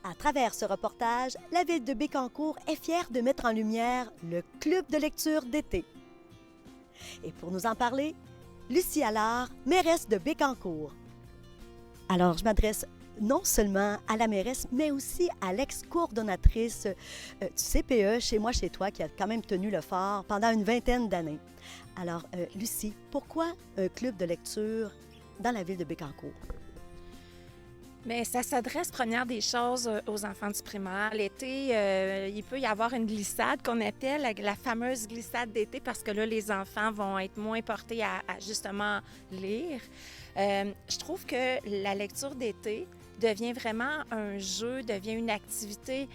À travers ce reportage, la ville de Bécancour est fière de mettre en lumière le club de lecture d'été. Et pour nous en parler, Lucie Allard, mairesse de Bécancour. Alors, je m'adresse non seulement à la mairesse, mais aussi à l'ex-coordonnatrice du CPE, Chez moi, chez toi, qui a quand même tenu le fort pendant une vingtaine d'années. Alors, Lucie, pourquoi un club de lecture dans la ville de Bécancour? Bien, ça s'adresse, première des choses, aux enfants du primaire. L'été, il peut y avoir une glissade qu'on appelle la fameuse glissade d'été parce que là, les enfants vont être moins portés à justement lire. Je trouve que la lecture d'été devient vraiment un jeu, devient une activité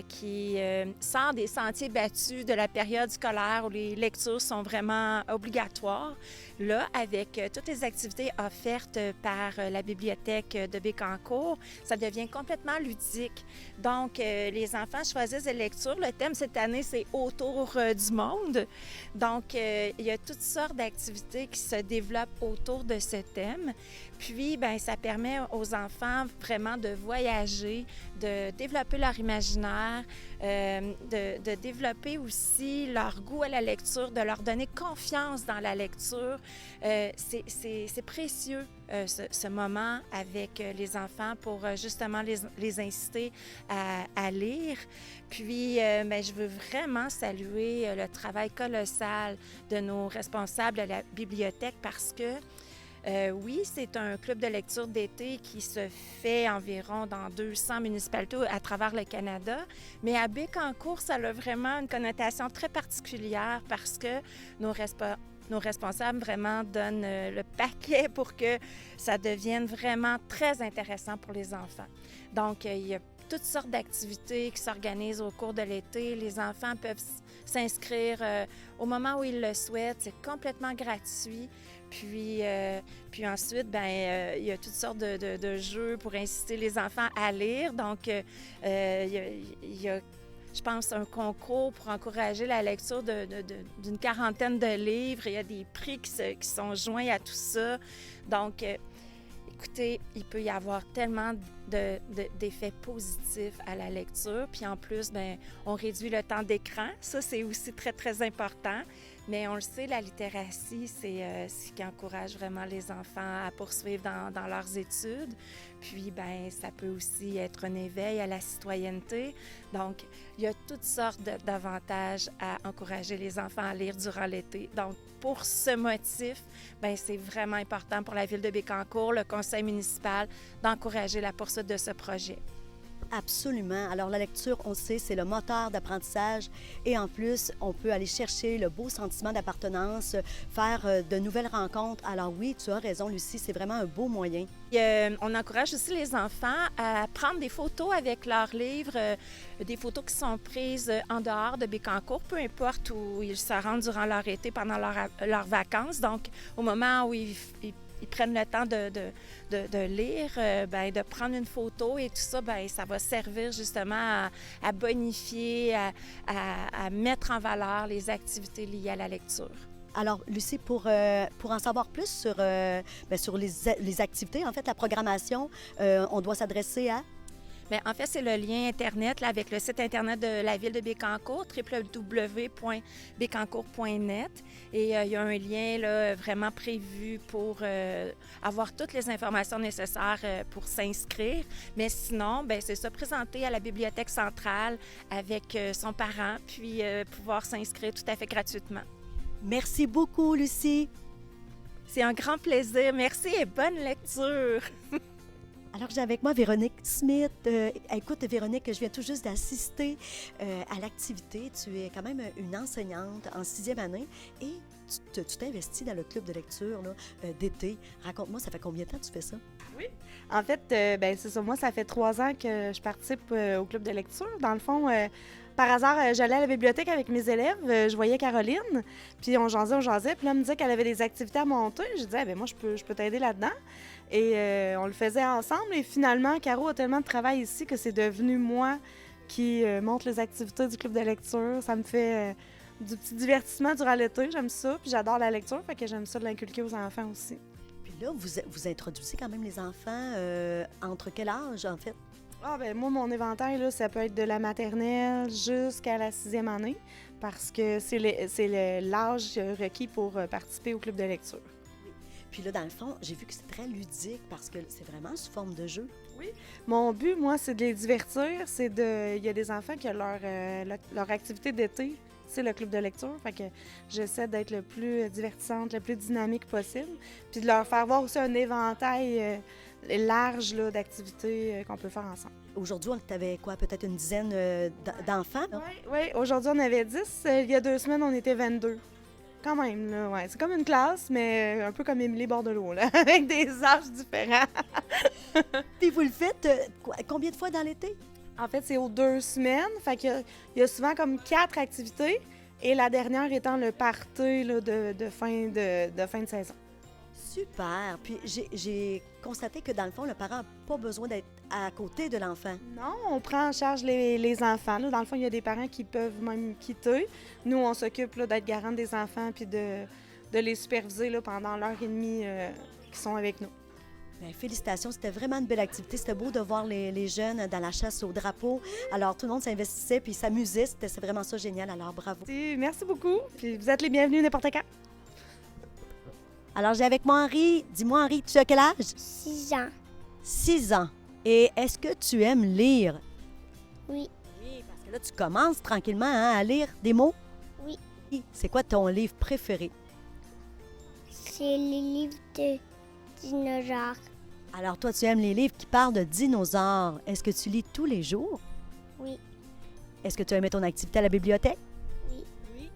qui sort des sentiers battus de la période scolaire où les lectures sont vraiment obligatoires. Là, avec toutes les activités offertes par la bibliothèque de Bécancour, ça devient complètement ludique. Donc, les enfants choisissent des lectures. Le thème cette année, c'est Autour du monde. Donc, il y a toutes sortes d'activités qui se développent autour de ce thème. Puis, bien, ça permet aux enfants vraiment de voyager, de développer leur imaginaire, de développer aussi leur goût à la lecture, de leur donner confiance dans la lecture. C'est précieux, ce moment avec les enfants pour justement les inciter à lire. Puis, bien, je veux vraiment saluer le travail colossal de nos responsables de la bibliothèque parce que oui, c'est un club de lecture d'été qui se fait environ dans 200 municipalités à travers le Canada, mais à Bécancour, ça a vraiment une connotation très particulière parce que nos responsables vraiment donnent le paquet pour que ça devienne vraiment très intéressant pour les enfants. Donc, il y a toutes sortes d'activités qui s'organisent au cours de l'été. Les enfants peuvent s'inscrire au moment où ils le souhaitent. C'est complètement gratuit. Puis ensuite, bien, il y a toutes sortes de jeux pour inciter les enfants à lire. Donc, il y a, je pense, un concours pour encourager la lecture d'une quarantaine de livres. Il y a des prix qui sont joints à tout ça. Donc, écoutez, il peut y avoir tellement d'effets positifs à la lecture. Puis en plus, bien, on réduit le temps d'écran. Ça, c'est aussi très, très important. Mais on le sait, la littératie, c'est ce qui encourage vraiment les enfants à poursuivre dans leurs études. Puis, bien, ça peut aussi être un éveil à la citoyenneté. Donc, il y a toutes sortes d'avantages à encourager les enfants à lire durant l'été. Donc, pour ce motif, bien, c'est vraiment important pour la ville de Bécancour, le conseil municipal, d'encourager la poursuite de ce projet. Absolument. Alors, la lecture, on sait, c'est le moteur d'apprentissage et en plus, on peut aller chercher le beau sentiment d'appartenance, faire de nouvelles rencontres. Alors oui, tu as raison, Lucie, c'est vraiment un beau moyen. On encourage aussi les enfants à prendre des photos avec leurs livres, des photos qui sont prises en dehors de Bécancour, peu importe où ils se rendent durant leur été, pendant leurs vacances. Donc, au moment où ils prennent le temps de lire, bien, de prendre une photo et tout ça, bien, ça va servir justement à bonifier, à mettre en valeur les activités liées à la lecture. Alors, Lucie, pour en savoir plus sur les activités, en fait, la programmation, on doit s'adresser à... Bien, en fait, c'est le lien Internet là, avec le site Internet de la ville de Bécancour, www.bécancour.net. Et il y a un lien là, vraiment prévu pour avoir toutes les informations nécessaires pour s'inscrire. Mais sinon, bien, c'est ça, présenter à la bibliothèque centrale avec son parent, puis pouvoir s'inscrire tout à fait gratuitement. Merci beaucoup, Lucie. C'est un grand plaisir. Merci et bonne lecture. Alors, j'ai avec moi Véronique Smith. Écoute, Véronique, je viens tout juste d'assister à l'activité. Tu es quand même une enseignante en 6e année et tu t'investis dans le club de lecture là, d'été. Raconte-moi, ça fait combien de temps que tu fais ça? Oui. En fait, ben, c'est ça. Moi, ça fait 3 ans que je participe au club de lecture. Dans le fond, par hasard, j'allais à la bibliothèque avec mes élèves. Je voyais Caroline, puis on jasait. Puis là, elle me disait qu'elle avait des activités à monter. Je disais, ben moi, je peux t'aider là-dedans. Et on le faisait ensemble. Et finalement, Caro a tellement de travail ici que c'est devenu moi qui monte les activités du club de lecture. Ça me fait du petit divertissement durant l'été. J'aime ça. Puis j'adore la lecture, fait que j'aime ça de l'inculquer aux enfants aussi. Puis là, vous introduisez quand même les enfants entre quel âge, en fait? Ah ben moi, mon éventail, là, ça peut être de la maternelle jusqu'à la 6e année parce que c'est l'âge requis pour participer au club de lecture. Puis là, dans le fond, j'ai vu que c'est très ludique parce que c'est vraiment sous forme de jeu. Mon but, moi, c'est de les divertir. Il y a des enfants qui ont leur activité d'été, c'est le club de lecture. Fait que j'essaie d'être le plus divertissante, le plus dynamique possible. Puis de leur faire voir aussi un éventail large là, d'activités qu'on peut faire ensemble. Aujourd'hui, on avait quoi, peut-être une dizaine d'enfants? là? Oui, aujourd'hui, on avait 10. Il y a 2 semaines, on était 22. Quand même, là, ouais. C'est comme une classe, mais un peu comme Émilie Bordelot, là, avec des âges différents. Puis vous le faites combien de fois dans l'été? En fait, c'est aux 2 semaines. Fait qu'il y a souvent comme 4 activités. Et la dernière étant le party là, de fin de saison. Super! Puis j'ai constaté que dans le fond, le parent n'a pas besoin d'être à côté de l'enfant. Non, on prend en charge les enfants. Là. Dans le fond, il y a des parents qui peuvent même quitter. Nous, on s'occupe là, d'être garant des enfants puis de les superviser là, pendant l'heure et demie qu'ils sont avec nous. Bien, félicitations, c'était vraiment une belle activité. C'était beau de voir les jeunes dans la chasse au drapeau. Alors, tout le monde s'investissait puis s'amusait. C'est vraiment ça génial. Alors, bravo. Merci beaucoup. Puis vous êtes les bienvenus n'importe quand. Alors, j'ai avec moi Henri. Dis-moi, Henri, tu as quel âge? 6 ans. 6 ans. Et est-ce que tu aimes lire? Oui. Oui, parce que là, tu commences tranquillement hein, à lire des mots. Oui. C'est quoi ton livre préféré? C'est les livres de dinosaures. Alors, toi, tu aimes les livres qui parlent de dinosaures. Est-ce que tu lis tous les jours? Oui. Est-ce que tu aimais ton activité à la bibliothèque? Oui.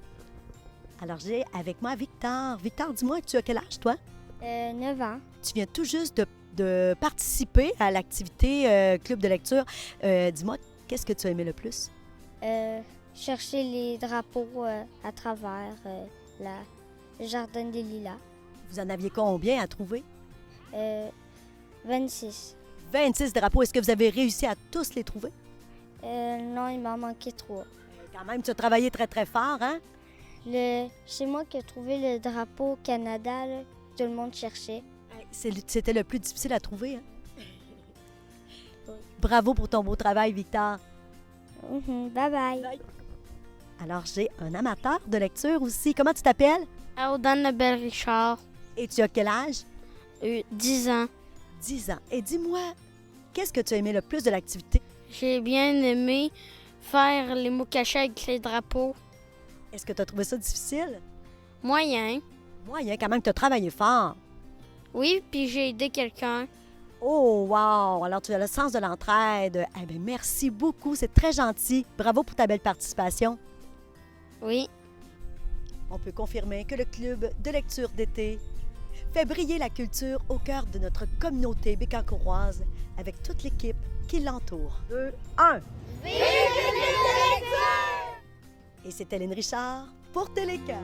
Alors, j'ai avec moi Victor. Victor, dis-moi, tu as quel âge, toi? 9 ans. Tu viens tout juste de participer à l'activité Club de lecture. Dis-moi, qu'est-ce que tu as aimé le plus? Chercher les drapeaux à travers le jardin des lilas. Vous en aviez combien à trouver? 26. 26 drapeaux. Est-ce que vous avez réussi à tous les trouver? Non, il m'en manquait 3. Quand même, tu as travaillé très, très fort, hein? C'est moi qui ai trouvé le drapeau Canada, là, que tout le monde cherchait. C'était le plus difficile à trouver, hein? Oui. Bravo pour ton beau travail, Victor. Bye bye. Alors, j'ai un amateur de lecture aussi. Comment tu t'appelles? Audane Lebel-Richard, Et tu as quel âge? 10 ans. 10 ans. Et dis-moi, qu'est-ce que tu as aimé le plus de l'activité? J'ai bien aimé faire les mots cachés avec les drapeaux. Est-ce que tu as trouvé ça difficile? Moyen. Moyen, quand même, tu as travaillé fort. Oui, puis j'ai aidé quelqu'un. Oh, wow! Alors, tu as le sens de l'entraide. Eh bien, merci beaucoup. C'est très gentil. Bravo pour ta belle participation. Oui. On peut confirmer que le club de lecture d'été fait briller la culture au cœur de notre communauté bécancouroise avec toute l'équipe qui l'entoure. 2, 1. Vive le club de lecture! Et c'est Hélène Richard pour Télécœur.